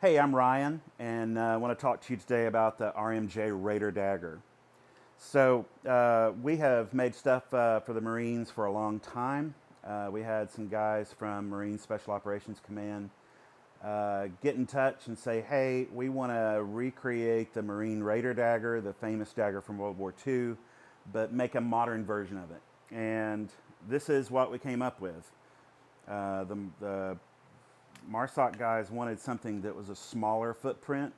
Hey, I'm Ryan, and I want to talk to you today about the Raider Dagger. We have made stuff for the Marines for a long time. We had some guys from Marine Special Operations Command get in touch and say, hey, we want to recreate the Marine Raider Dagger, the famous dagger from World War II, but make a modern version of it. And this is what we came up with. The MARSOC guys wanted something that was a smaller footprint,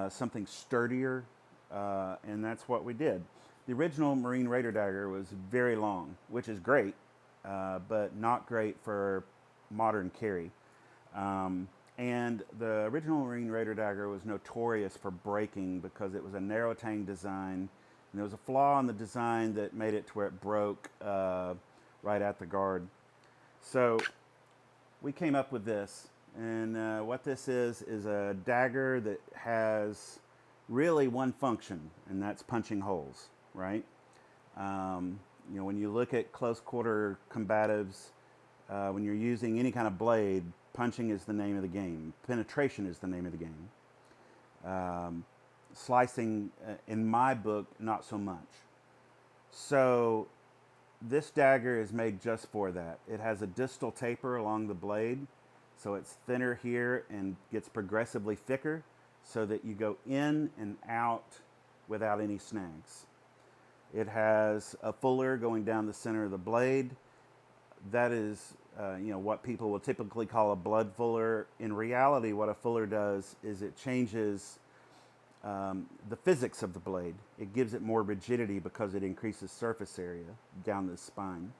something sturdier, and that's what we did. The original Marine Raider Dagger was very long, which is great, but not great for modern carry. And the original Marine Raider Dagger was notorious for breaking because it was a narrow tang design, and there was a flaw in the design that made it to where it broke right at the guard. So we came up with this, and what this is a dagger that has really one function, and that's punching holes, right? You know, when you look at close quarter combatives, when you're using any kind of blade, punching is the name of the game. Penetration is the name of the game. Slicing, in my book, not so much. So this dagger is made just for that. It has a distal taper along the blade, so it's thinner here and gets progressively thicker so that you go in and out without any snags. It has a fuller going down the center of the blade. That is what people will typically call a blood fuller. In reality, what a fuller does is it changes the physics of the blade. It gives it more rigidity because it increases surface area down the spine.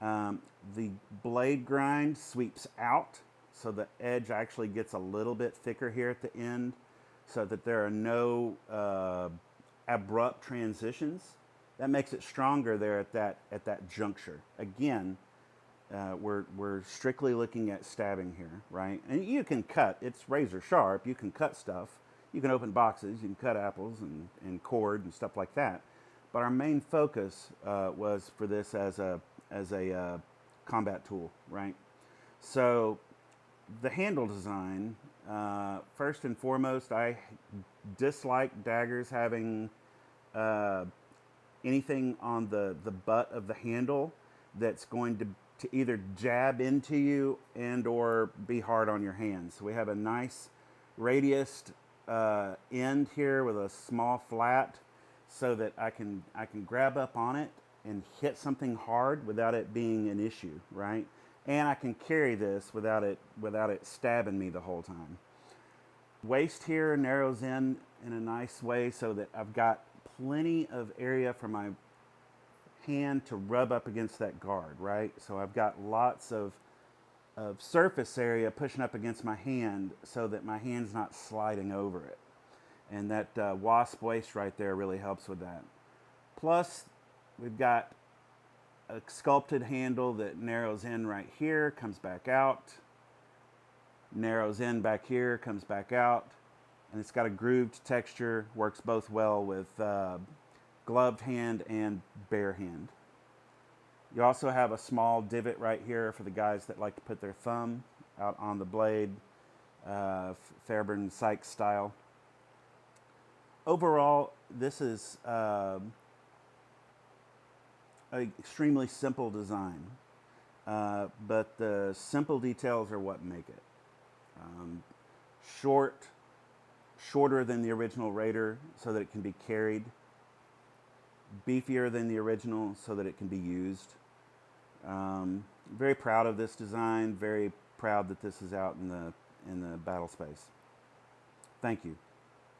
The blade grind sweeps out, so the edge actually gets a little bit thicker here at the end, so that there are no abrupt transitions. That makes it stronger there at that juncture. Again, we're strictly looking at stabbing here, right? And you can cut. It's razor sharp. You can cut stuff. You can open boxes, you can cut apples and cord and stuff like that. But our main focus was for this as a combat tool, right? So the handle design, first and foremost, I dislike daggers having anything on the butt of the handle that's going to either jab into you and or be hard on your hands. So we have a nice radiused end here with a small flat so that I can grab up on it and hit something hard without it being an issue, right? And I can carry this without it stabbing me the whole time. Waist here narrows in a nice way so that I've got plenty of area for my hand to rub up against that guard, right? So I've got lots of surface area pushing up against my hand so that my hand's not sliding over it. And that wasp waist right there really helps with that. Plus, we've got a sculpted handle that narrows in right here, comes back out, narrows in back here, comes back out, and it's got a grooved texture, works both well with gloved hand and bare hand. You also have a small divot right here for the guys that like to put their thumb out on the blade, Fairbairn Sykes style. Overall, this is an extremely simple design, but the simple details are what make it. Shorter than the original Raider so that it can be carried. Beefier than the original so that it can be used. Very proud of this design, very proud that this is out in the battle space. Thank you.